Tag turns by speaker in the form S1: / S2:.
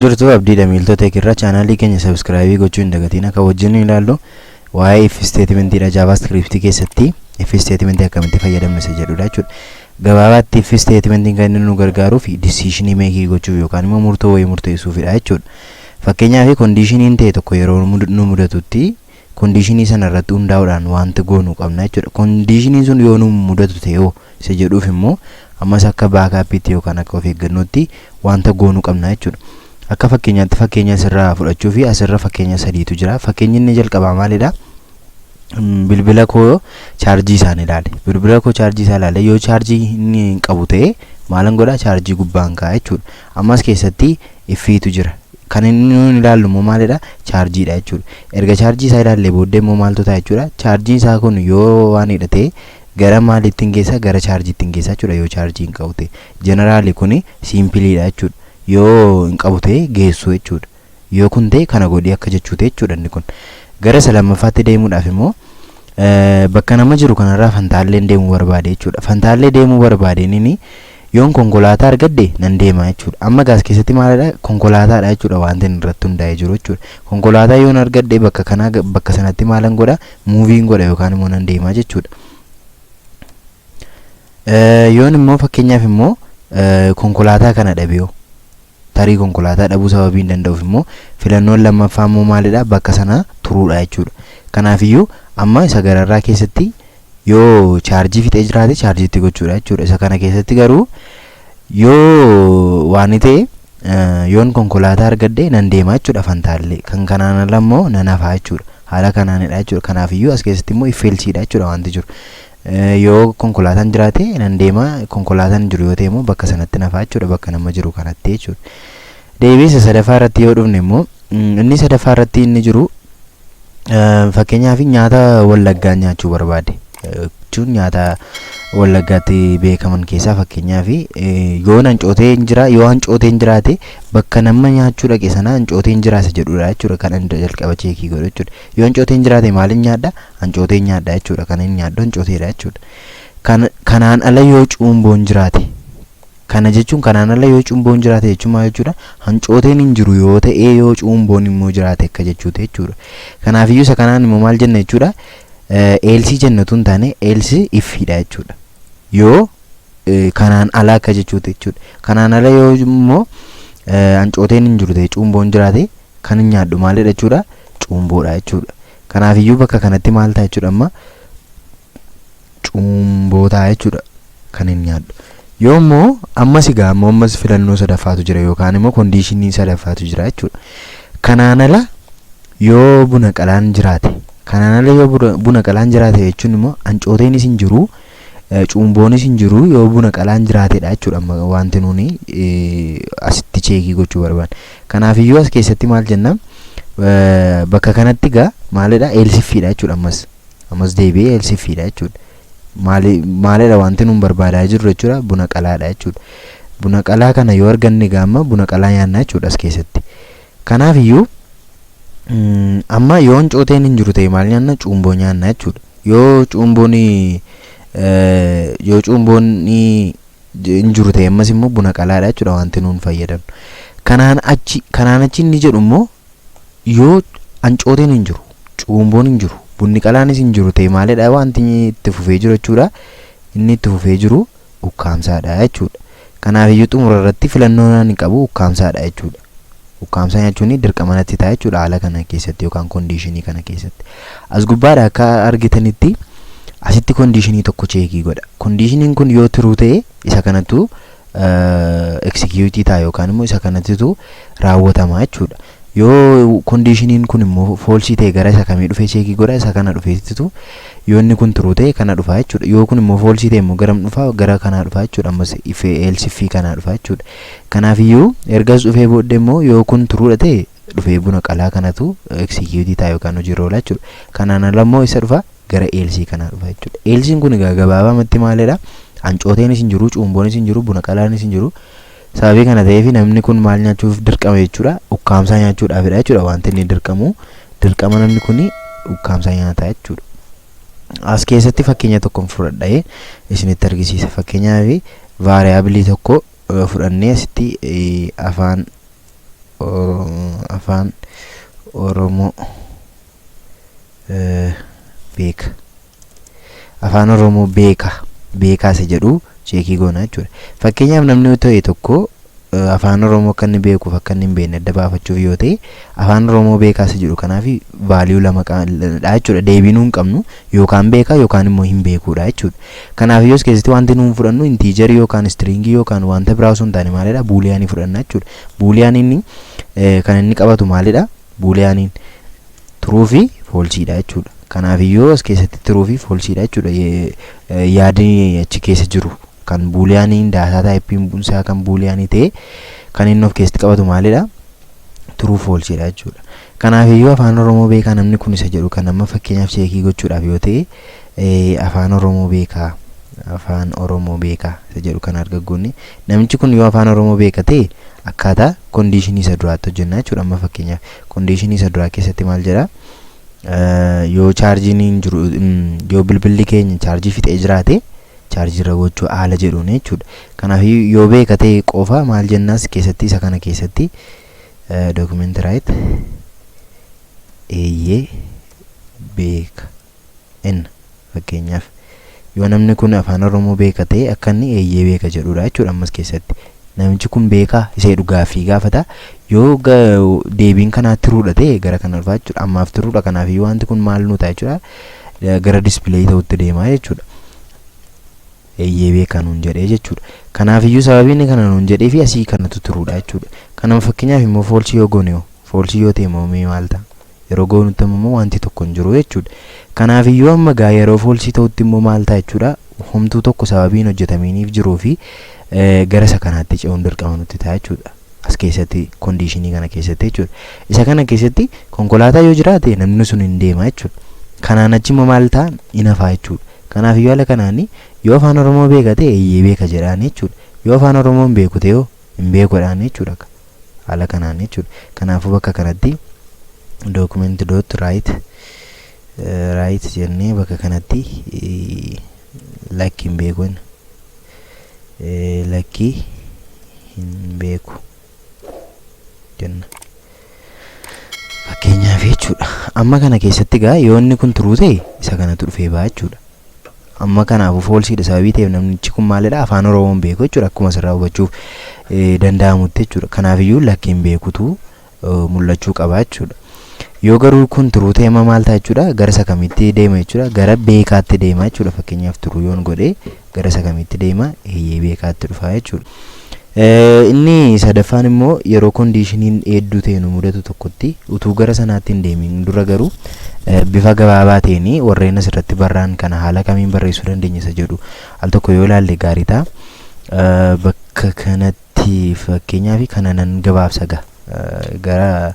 S1: Jirtu abdiidha miiltota irra chaanaalii keenya subscribe gochuu hin dagatiin akka wajjin ilaallu waa'ee if statementidha JavaScript keessatti if statement akkamitti fayyadamnu isa jedhudha jechuudha. Gabaabaatti if statementiin kan inni nu gargaaruu fi decision make gochuuf yookaan immoo murtoo wayii murteessuufidha jechuudha. Fakkeenyaaf conditionin ta'e tokko yeroo nu mudatutti conditionii sana irratti hundaa'uudhaan wanta goonuu qabna jechuudha. Conditioniin sun yoo nu mudatu ta'e isa jedhuuf immoo ammas akka baakaapiitti yookaan akka of eeggannootti wanta goonuu qabna jechuudha. Akka fakkeenyaatti fakkeenya asirraa fudhachuu fi asirra fakkeenya sadiitu jira. Fakkeenyi inni jalqabaa maalidha? Bilbila koo chaarjii isaan ilaale. Bilbila koo chaarjii isaa ilaale yoo chaarjii inni hin qabu ta'e maalan godha chaarjii gubbaan kaa'a jechuudha. Ammas keessatti iffiitu jira. Kan inni ilaallu immoo maalidha? Chaarjiidha jechuudha. Erga chaarjii isaa ilaallee booddee immoo maaltu ta'a jechuudha? Chaarjiin isaa kun yoo waan hidhatee gara maalittiin geessa? Gara chaarjiittiin geessa jechuudha yoo chaarjii hin qabu ta'e. Jeneraali kuni simpliidha jechuudha. Yoo hin qabu ta'e geessu jechuudha. Yoo kun ta'e kana godhi akka jechuudha jechuudha inni kun. Gara lamaffaatti deemuudhaaf immoo bakka nama jiru kanarraa fantaallee deemuu barbaade jechuudha. Fantaallee deemuu barbaadeen inni yoon konkolaataa argadde nan deema jechuudha. Amma gaas keessatti maalidha? Konkolaataadha jechuudha wanti inni irratti hundaa'ee jiru jechuudha. Konkolaataa yoon argadde bakka sanatti maalan godha? Muuviin godha yookaan immoo nan deema jechuudha. Yoon immoo fakkeenyaaf immoo konkolaataa kana dhabeeyoo tarii konkolaataa dhabuu sababii hin danda'uuf immoo filannoon lammaffaa immoo maalidha? Bakka sana turuudha jechuudha. Kanaafiyyuu amma isa gararraa keessatti yoo chaarjii fixee jiraate chaarjiitti gochuudha jechuudha. Isa kana keessatti garuu yoo waan ta'e yoon konkolaataa argadde nan deema jechuudha fantaallee. Kan kanaan ala immoo nan hafaa jechuudha. Haala kanaanidha jechuudha. Kanaafiyyuu as keessatti immoo ifeelsiidha jechuudha wanti jiru. Yoo konkolaataan jiraate nan deema, konkolaataan jiru yoo ta'e immoo bakka sanatti nafaa jechuudha. Bakka nama jiru kanatti jechuudha. Deebiisa sadaffaa irratti yoo dhufne immoo inni sadaffaa irratti inni jiru fakkeenyaaf nyaata wallaggaa nyaachuu barbaade. Jechuun nyaata wallaggaatti beekaman keessaa fakkeenyaaf yoo hancooteen jira, yoo hancooteen jiraate bakka nama nyaachuu dhaqe sana hancooteen jiraasa jedhudha jechuudha. Kan inni jalqaba cheekii godhu jechuudha. Yoo hancooteen jiraate maalin nyaadha? Hancooteen nyaadha jechuudha. Kan inni nyaadhu hancooteedha jechuudha. Kanaan ala yoo cuumboon jiraate, kana jechuun kanaan ala yoo cuumboon jiraate jechuun maal jechuudha? Hancooteen hin jiru yoo ta'e yoo cuumboon immoo jiraate akka jechuudha jechuudha. Kanaafiyyuu isa kanaan immoo maal jenna jechuudha? Eelsi jennatu hin taane eelsi iffiidha jechuudha. Yoo kanaan ala akka jechuudha jechuudha. Kanaan ala yoo immoo hancooteen hin jiru ta'e cuumboon jiraate kan hin nyaadhu maalidha jechuudha? Cuumboodha jechuudha. Kanaafiyyuu bakka kanatti maal ta'a jechuudha? Amma cuumbootaa jechuudha kan hin nyaadhu. Yoo immoo ammas egaa ammas filannoo sadaffaatu jira yookaan immoo kondiishinii sadaffaatu jira jechuudha. Kanaan ala yoo buna qalaan jiraate, kanaan ala yoo buna qalaan jiraate jechuun immoo hancooteenis hin jiru, cuumboonis hin jiru yoo buna qalaan jiraatedha jechuudha. Amma wanti nuuni asitti cheekii gochuu barbaanne. Kanaafiyyuu as keessatti maal jenna? Bakka kanatti egaa maalidha? Eelsiffiidha jechuudha. Ammas deebi'ee eelsiffiidha jechuudha. Maalidha wanti nuun barbaadaa jirru jechuudha? Buna qalaadha jechuudha. Buna qalaa kana yoo arganne egaa amma buna qalaa nyaanna jechuudha as keessatti. Kanaafiyyuu amma yoo hancooteen hin jiru ta'e maal nyaanna? Cuumboo nyaanna jechuudha. Yoo cuumboon hin jiru ta'e ammas immoo buna qalaadha jechuudha wanti nuun fayyadamnu. Kanaan achi inni jedhu immoo yoo hancooteen hin jiru, cuumboon hin jiru, bunni qalaanis hin jiru ta'e maalidha wanti itti fufee jiru jechuudha? Inni itti fufee jiru ukkaamsaadha jechuudha. Kanaafiyyuu xumura irratti filannoon ani qabu ukkaamsaadha jechuudha. Ukkaamsaa nyaachuun dirqama natti ta'a jechuudha haala kana keessatti yookaan kondiishinii kana keessatti. As gubbaadha akka argitanitti asitti kondiishinii tokko cheekii godha. Kondiishiniin kun yoo turuu ta'e isa kanatu executii ta'a yookaan immoo isa kanattitu raawwatama jechuudha. Yoo kondiishiniin kun immoo foolsii ta'e gara isa kamii dhufee cheekii godha? Isa kana dhufeetitu yoo inni kun turuu ta'e kana dhufa jechuudha. Yoo kun immoo foolsii ta'e immoo garam dhufa? Gara kanaa dhufa jechuudha. Ammas eelsiffii kanaa dhufa jechuudha. Kanaafiyyuu ergas dhufee booddee immoo yoo kun turuudha ta'e dhufee buna qalaa kanatu executii ta'a yookaan hojiirra oola jechuudha. Kanaan ala immoo isa dhufa gara eelsii kanaa dhufa jechuudha. Eelsiin kun egaa gabaabamatti maalidha? Hancooteenis hin jiru, cuumboonis hin jiru, buna qalaanis hin jiru. Sababii kana ta'eef namni kun maal nyaachuuf dirqama jechuudha? Ukkaamsaa nyaachuudhaafidha jechuudha. Wanti inni dirqama namni kun ukkaamsaa nyaata jechuudha. As keessatti fakkeenya tokko fudhadhee isinitti argisiisa. Fakkeenyaaf vaariyaabilii tokko fudhannee asitti afaan afaan oromoo beeka afaan oromoo beekaa isa jedhu cheekii goona jechuudha. Fakkeenyaaf namni ta'e tokko afaan oromoo kan inni beekuuf akka inni hin beekne adda baafachuuf yoo ta'e afaan oromoo beekaa isa jedhu kanaaf vaaliyuu lama dha jechuudha. Deebinuu hin qabnu yookaan beekaa yookaan immoo hin beekuudha jechuudha. Kanaaf yoo keessatti wanti nuun fudhannu intiijarii yookaan stringii yookaan wanta biraa osoo hin taane maalidha buuliyaanii fudhanna jechuudha. Buuliyaaniin kan inni qabatu maalidha buuliyaaniin true fi false dha jechuudha. Kanaaf yoo as keessatti true fi false dha jechuudha. Yaadni achi keessa jiru kan buuliyaaniin daataa taayipiin bunsaa kan buuliyaanii ta'e kan inni of keessatti qabatu maalidha true false dha jechuudha. Kanaaf yoo afaan oromoo beekaa namni kun isa jedhu kan amma fakkeenyaaf cheekii gochuudhaaf yoo ta'e afaan oromoo beekaa isa jedhu kan argaggoonni namichi kun yoo afaan oromoo beeka ta'e akkaataa kondiishinii isa duraatti hojjenna jechuudha. Amma fakkeenyaaf kondiishinii isa duraa keessatti maal jedha yoo chaarjiin hin jiru yoo bilbilli keenya chaarjii fixee jiraate chaarjii irra gochuu haala jedhuun jechuudha. Kanaaf yoo beeka ta'e qofa maal jennaas keessatti isa kana keessatti document right eeyyee beeka en fakkeenyaaf yoo namni kun afaan oromoo beeka ta'e akka inni eeyyee beeka jedhudha jechuudha. Ammas keessatti namichi kun beekaa isa dhugaafii gaafata yoo deebiin kanaatti ruudha ta'e gara kana dhufaa jechuudha. Ammaaf turuudha. Kanaaf yoo wanti kun maal nu ta'a jechuudha gara display ta'utti deemaa jechuudha. Eeyyee beekaa nuun jedhee jechuudha. Kanaaf iyyuu sababiin kana nuun jedhee fi asii kanatu turuudha jechuudha. Kanaaf fakkeenyaaf immoo false yoo goone false yoo ta'e immoo maal ta'a yeroo goonutti immoo wanti tokko hin jiru jechuudha. Kanaaf iyyuu amma gaa yeroo false ta'utti immoo maal ta'a jechuudha homtuu tokko sababiin hojjetaminiif jiruu fi gara isa kanaatti ce'uun dirqama nutti ta'a jechuudha. As keessatti kondiishinii kana keessatti jechuudha. Isa kana keessatti konkolaataa yoo jiraate namni sun hin deema jechuudha. Kanaan achi immoo maal ta'a hin hafaa jechuudha. Kanaaf iyyuu haala kanaanii yoo afaan oromoo beeka ta'e eeyyee beeka jedhaan jechuudha. Yoo afaan oromoo hin beeku ta'e hin beekuudhaan jechuudha. Haala kanaan jechuudha. Kanaafuu bakka kanatti document dot right jennee bakka kanatti lakkii hin beeku lakkii hin beeku jenna fakkeenyaaf jechuudha. Amma kana keessatti gaa yoo inni kun turuu ta'e isa kanatu dhufee ba'a jechuudha. Amma kanaafuu falseedha sababii ta'eef namichi kun maalidha afaan oromoo hin beeku jechuudha. Akkuma asirraa hubachuuf danda'amutti jechuudha. Kanaaf iyyuu lakkii hin beekutu mul'achuu qaba jechuudha. Yoo garuu kun turuu ta'e maal ta'a jechuudha gara isa kamitti deema jechuudha gara beekaatti deema jechuudha. Fakkeenyaaf turuu yoon godhe gara isa kamitti deema eeyyee beekaatti dhufa jechuudha. Inni sadaffaan immoo yeroo kondiishiniin hedduu ta'e nu mudatu tokkotti utuu gara sanaatti hin deemin dura garuu bifa gabaabaa ta'een warreen asirratti barraan kana haala kamiin barreessuu dandeenya isa jedhu al tokko yoo ilaalle gaarii ta'a. Bakka kanatti fakkeenyaaf kana nan gabaabsa gara